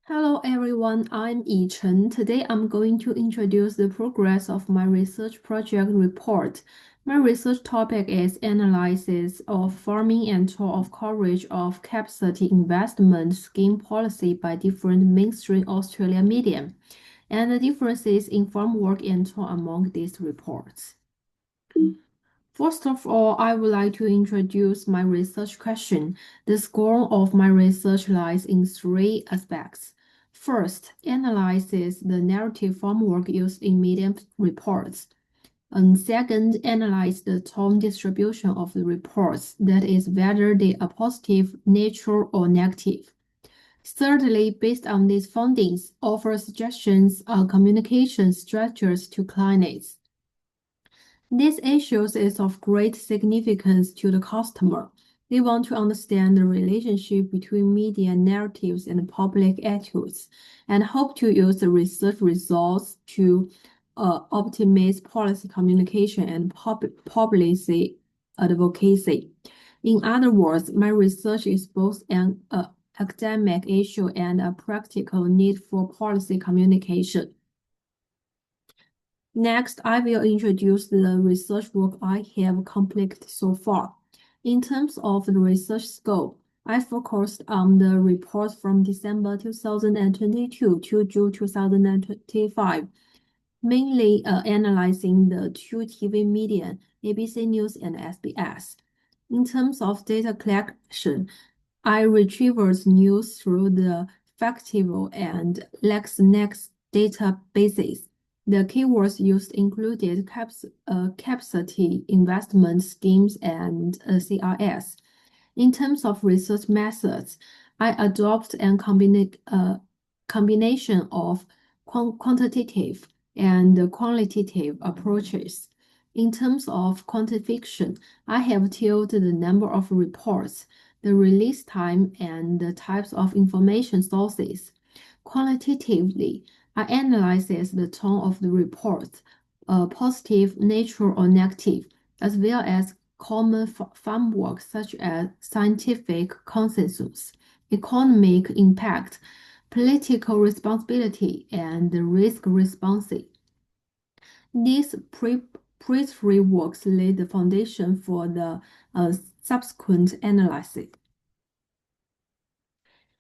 Hello everyone, I'm Yi Chen. Today I'm going to introduce the progress of my research project report. My research topic is analysis of farming and tool of coverage of capacity investment scheme policy by different mainstream Australian media, and the differences in farm work and tool among these reports. First of all, I would like to introduce my research question. The score of my research lies in three aspects. First, analyzes the narrative framework used in media reports. And second, analyze the tone distribution of the reports, that is, whether they are positive, neutral, or negative. Thirdly, based on these findings, offer suggestions on communication strategies to clients. This issue is of great significance to the customer. They want to understand the relationship between media narratives and public attitudes, and hope to use the research results to optimize policy communication and policy advocacy. In other words, my research is both an academic issue and a practical need for policy communication. Next, I will introduce the research work I have completed so far. In terms of the research scope, I focused on the report from December 2022 to June 2025, mainly analyzing the two TV media, ABC News and SBS. In terms of data collection, I retrieved news through the Factivo and LexNext databases. The keywords used included capacity investment schemes and CRS. In terms of research methods, I adopt a combination of quantitative and qualitative approaches. In terms of quantification, I have tiered the number of reports, the release time, and the types of information sources. Qualitatively, I analyzes the tone of the report, positive, neutral, or negative, as well as common framework such as scientific consensus, economic impact, political responsibility, and risk response. These pre-three works lay the foundation for the subsequent analysis.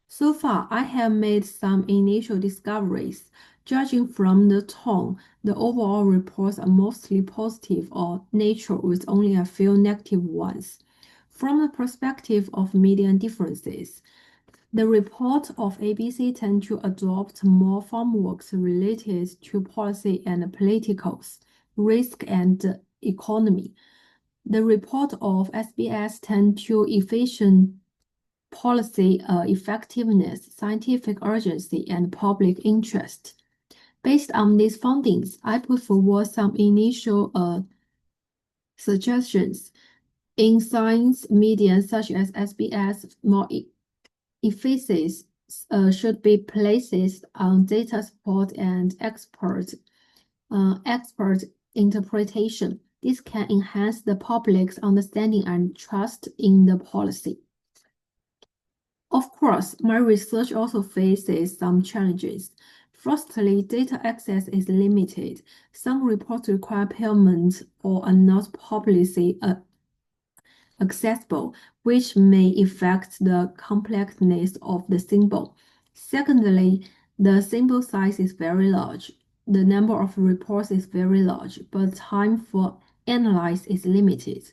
So far, I have made some initial discoveries. Judging from the tone, the overall reports are mostly positive or neutral with only a few negative ones. From the perspective of median differences, the report of ABC tend to adopt more frameworks related to policy and politicals, risk and economy. The report of SBS tend to efficient policy effectiveness, scientific urgency, and public interest. Based on these findings, I put forward some initial suggestions. In science media such as SBS, more emphasis should be placed on data support and expert interpretation. This can enhance the public's understanding and trust in the policy. Of course, my research also faces some challenges. Firstly, data access is limited. Some reports require payment or are not publicly accessible, which may affect the completeness of the symbol. Secondly, the symbol size is very large. The number of reports is very large, but time for analysis is limited.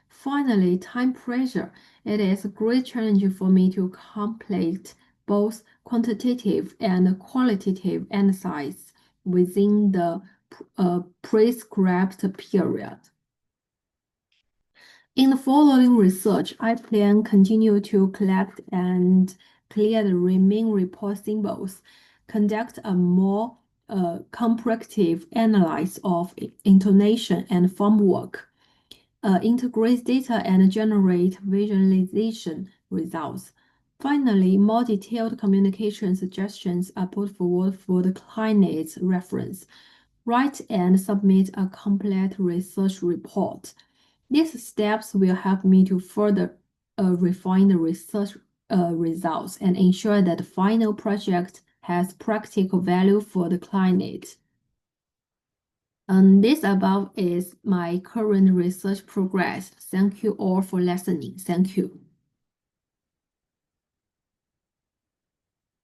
Finally, time pressure. It is a great challenge for me to complete both quantitative and qualitative analysis within the prescribed period. In the following research, I plan continue to collect and clear the remaining report symbols, conduct a more comprehensive analysis of intonation and form work, integrate data and generate visualization results. Finally, more detailed communication suggestions are put forward for the client's reference. Write and submit a complete research report. These steps will help me to further refine the research results and ensure that the final project has practical value for the climate. This above is my current research progress. Thank you all for listening. Thank you.